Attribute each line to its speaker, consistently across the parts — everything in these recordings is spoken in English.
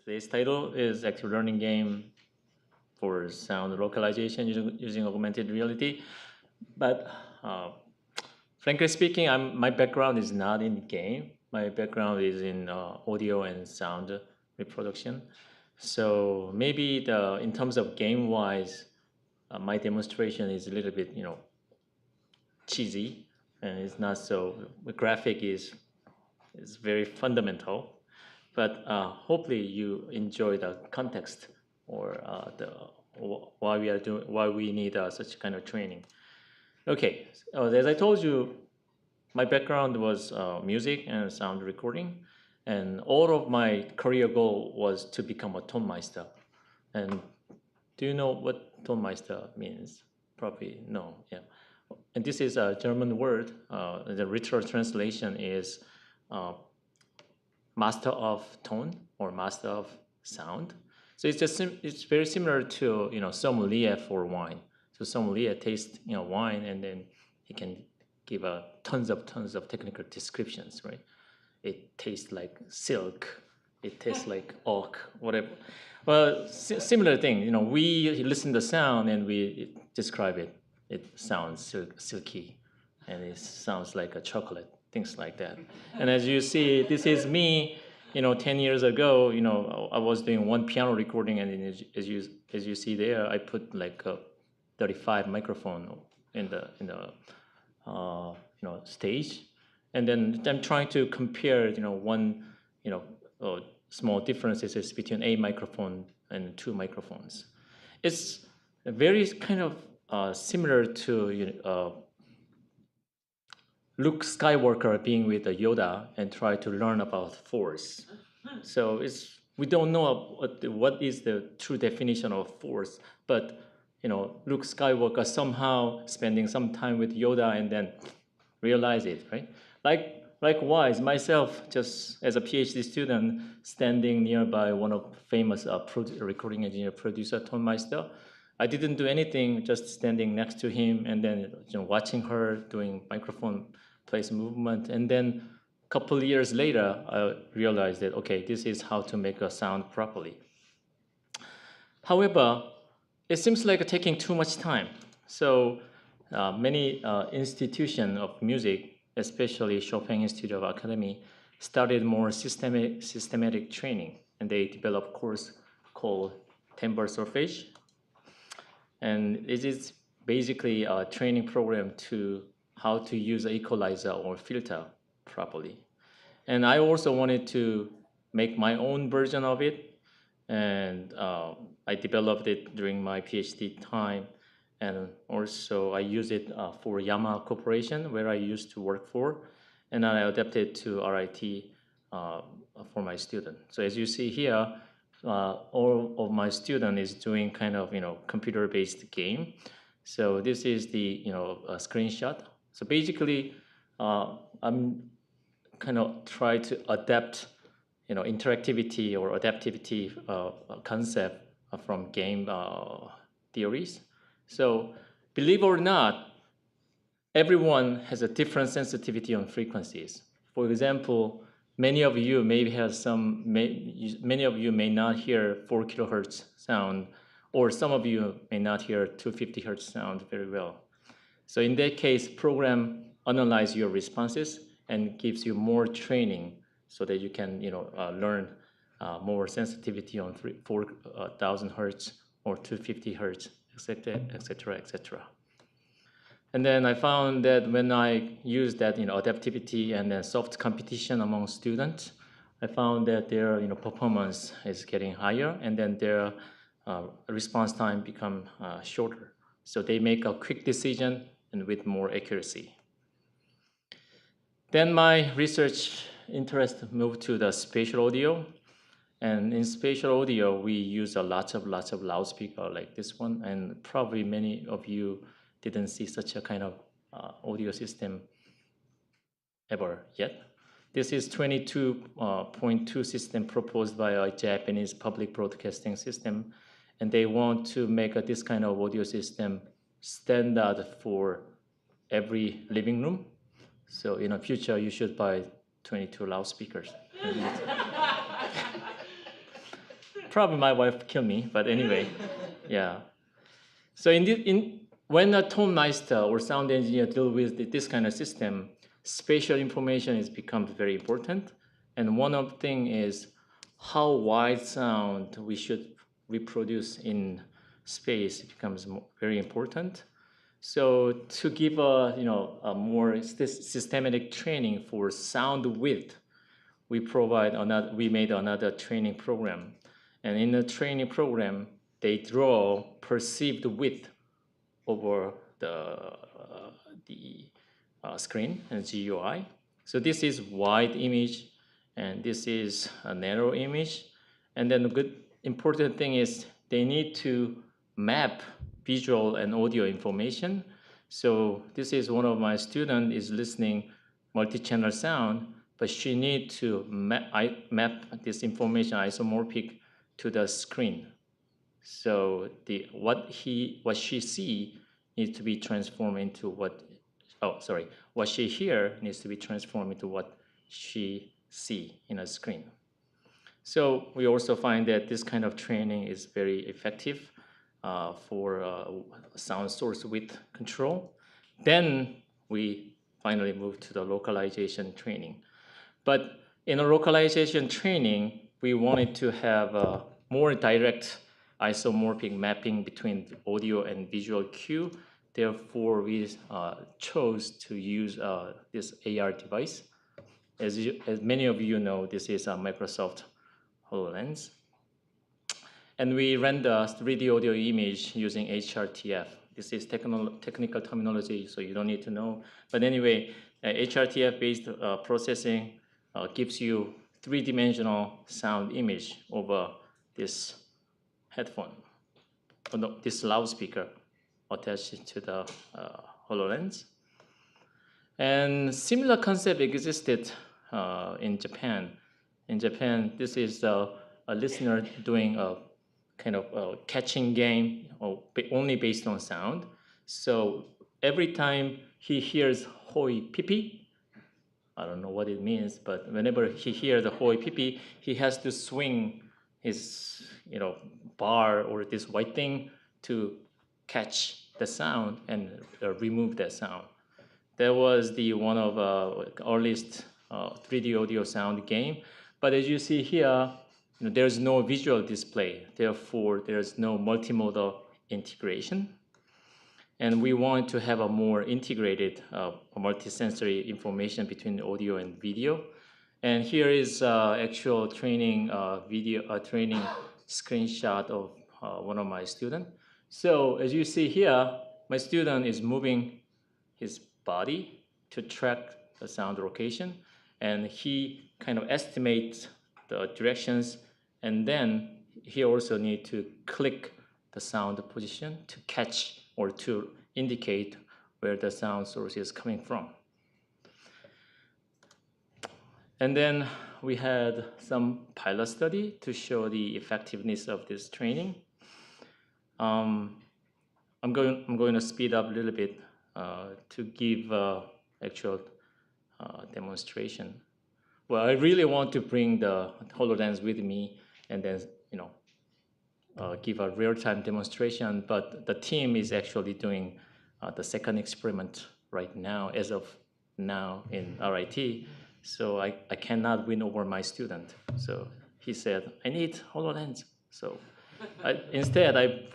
Speaker 1: today's title is actually learning game for sound localization using augmented reality. But frankly speaking, my background is not in game. My background is in audio and sound reproduction. So maybe in terms of game wise, my demonstration is a little bit cheesy, and it's not so. The graphic is very fundamental. But hopefully you enjoy the context or why we need such kind of training. Okay, so as I told you, my background was music and sound recording, and all of my career goal was to become a tone meister. And do you know what tone meister means? Probably no. Yeah, and this is a German word. The literal translation is uh, master of tone or master of sound. So it's very similar to sommelier for wine. So sommelier tastes wine, and then he can give tons of technical descriptions, right? It tastes like silk. It tastes like oak, whatever. Well, similar thing. We listen to sound and we describe it. It sounds silky, and it sounds like a chocolate. Things like that. And as you see, this is me. 10 years ago, I was doing one piano recording, and then as you see there, I put like a 35 microphone in the stage, and then I'm trying to compare one you know small differences is between a microphone and two microphones. It's very kind of similar to Luke Skywalker being with Yoda and try to learn about Force. So we don't know what is the true definition of Force, but Luke Skywalker somehow spending some time with Yoda and then realize it, right? Likewise, myself, just as a PhD student, standing nearby one of famous recording engineer, producer Tom Meister, I didn't do anything, just standing next to him and then watching her doing microphone place movement. And then a couple of years later, I realized that, okay, this is how to make a sound properly. However, it seems like taking too much time. So many institutions of music, especially Chopin Institute of Academy, started more systematic training, and they developed a course called timbre solfège. And it is basically a training program to how to use an equalizer or filter properly. And I also wanted to make my own version of it, and I developed it during my PhD time, and also I use it for Yamaha Corporation, where I used to work for, and I adapted to RIT for my student. So as you see here, all of my student is doing kind of computer-based game. So this is the a screenshot. So basically, I'm kind of try to adapt interactivity or adaptivity concept from game theories. So believe it or not, everyone has a different sensitivity on frequencies. For example, many of you may not hear 4 kilohertz sound, or some of you may not hear 250 hertz sound very well. So in that case, program analyze your responses and gives you more training so that you can learn more sensitivity on 4,000 hertz or 250 hertz, etc., etc., etc. And then I found that when I use that adaptivity and then soft competition among students, I found that their performance is getting higher, and then their response time become shorter. So they make a quick decision and with more accuracy. Then my research interest moved to the spatial audio. And in spatial audio, we use lots of loudspeaker like this one. And probably many of you didn't see such a kind of audio system ever yet. This is 22.2 system proposed by a Japanese public broadcasting system. And they want to make this kind of audio system standard for every living room. So in the future, you should buy 22 loudspeakers. probably my wife kill me, but anyway, yeah. So when a tone master or sound engineer deal with this kind of system, spatial information is becomes very important. And one of the thing is how wide sound we should reproduce in space becomes very important. So to give a more systematic training for sound width, we made another training program, and in the training program they draw perceived width over the screen and GUI. So this is wide image, and this is a narrow image. And then the good important thing is they need to map visual and audio information. So this is one of my student is listening multi-channel sound, but she need to map this information isomorphic to the screen. So what she see needs to be transformed into what she hear needs to be transformed into what she see in a screen. So we also find that this kind of training is very effective for sound source width control. Then we finally move to the localization training. But in a localization training, we wanted to have a more direct isomorphic mapping between audio and visual cue. Therefore, we chose to use this AR device. As many of you know, this is a Microsoft HoloLens. And we render 3D audio image using HRTF. This is technical terminology, so you don't need to know. But anyway, HRTF-based processing gives you three-dimensional sound image over this headphone, or no, this loudspeaker attached to the HoloLens. And similar concept existed in Japan. In Japan, this is a listener doing a kind of a catching game only based on sound. So every time he hears hoi pipi, I don't know what it means, but whenever he hears the hoi pipi, he has to swing his bar or this white thing to catch the sound and remove that sound. That was the one of earliest 3D audio sound game. But as you see here, there's no visual display. Therefore, there's no multimodal integration. And we want to have a more integrated multisensory information between audio and video. And here is actual training training screenshot of one of my students. So as you see here, my student is moving his body to track the sound location, and he kind of estimates the directions, and then he also needs to click the sound position to catch or to indicate where the sound source is coming from. And then we had some pilot study to show the effectiveness of this training. I'm going to speed up a little bit to give actual demonstration. Well, I really want to bring the HoloLens with me and then give a real-time demonstration, but the team is actually doing the second experiment right now, as of now in RIT. So I cannot win over my student. So he said, I need HoloLens. So instead, I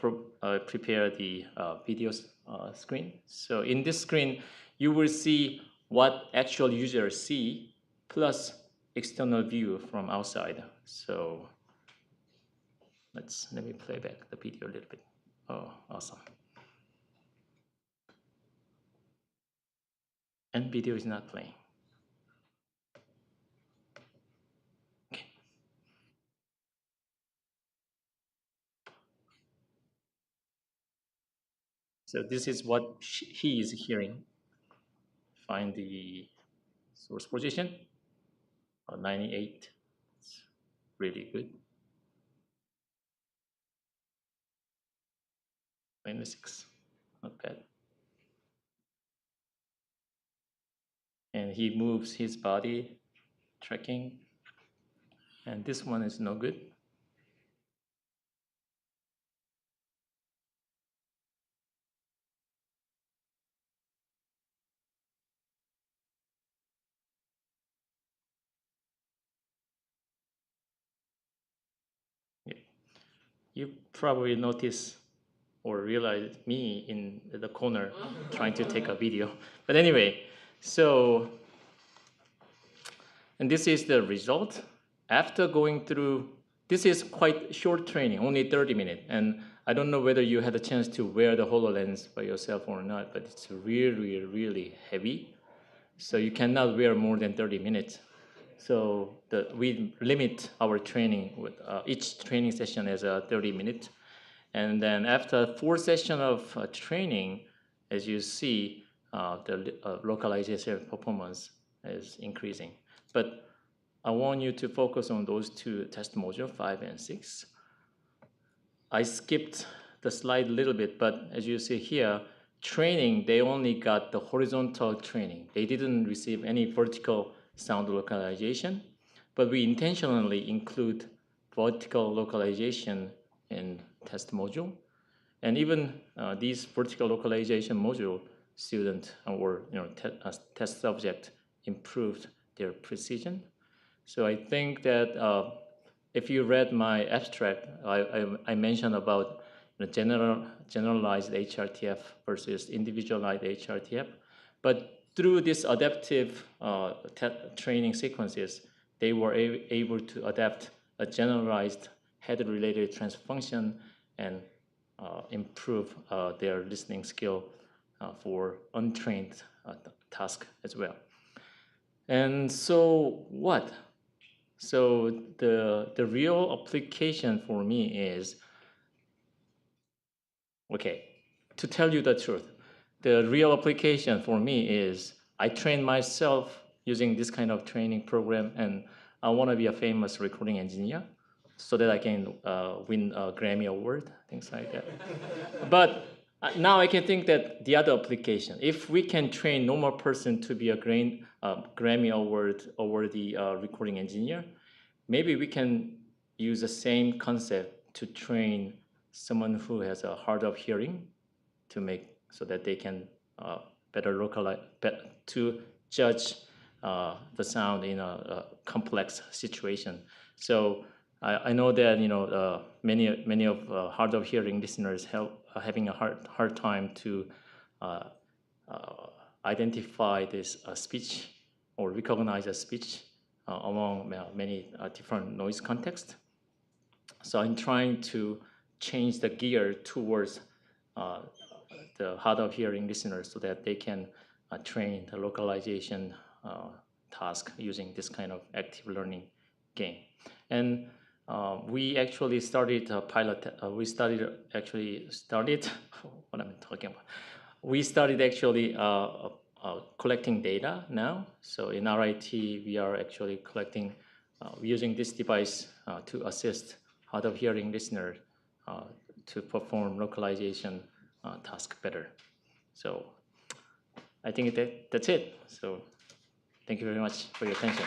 Speaker 1: prepare the video screen. So in this screen, you will see what actual users see plus external view from outside. So let me play back the video a little bit. Oh, awesome. And video is not playing. Okay. So this is what he is hearing. Find the source position. 98. It's really good. 26. Not bad. And he moves his body tracking, and this one is no good. You probably notice or realize me in the corner trying to take a video. But anyway, so, and this is the result. After going through, this is quite short training, only 30 minutes. And I don't know whether you had a chance to wear the HoloLens by yourself or not, but it's really, really heavy. So you cannot wear more than 30 minutes. So we limit our training with each training session as a 30 minutes. And then after 4 sessions of training, as you see, the localization performance is increasing. But I want you to focus on those two test modules, 5 and 6. I skipped the slide a little bit, but as you see here, training, they only got the horizontal training. They didn't receive any vertical sound localization, but we intentionally include vertical localization in test module. And even these vertical localization module student or test subject improved their precision. So I think that if you read my abstract, I mentioned about generalized HRTF versus individualized HRTF. But through this adaptive training sequences, they were able to adapt a generalized head-related transfer function and improve their listening skill for untrained task as well. And so what? So the real application for me is, okay, to tell you the truth, the real application for me is I train myself using this kind of training program, and I want to be a famous recording engineer so that I can win a Grammy Award, things like that. But now I can think that the other application, if we can train normal person to be a Grammy Award worthy recording engineer, maybe we can use the same concept to train someone who has a hard of hearing to make so that they can better localize, to judge the sound in a complex situation. So I know that many of hard of hearing listeners having a hard time to identify this speech or recognize a speech among many different noise contexts. So I'm trying to change the gear towards the hard of hearing listeners so that they can train the localization task using this kind of active learning game. And we actually started a pilot. Started what I'm talking about. We started actually collecting data now. So in RIT, we are actually collecting using this device to assist hard of hearing listeners to perform localization task better. So I think that's it. So thank you very much for your attention.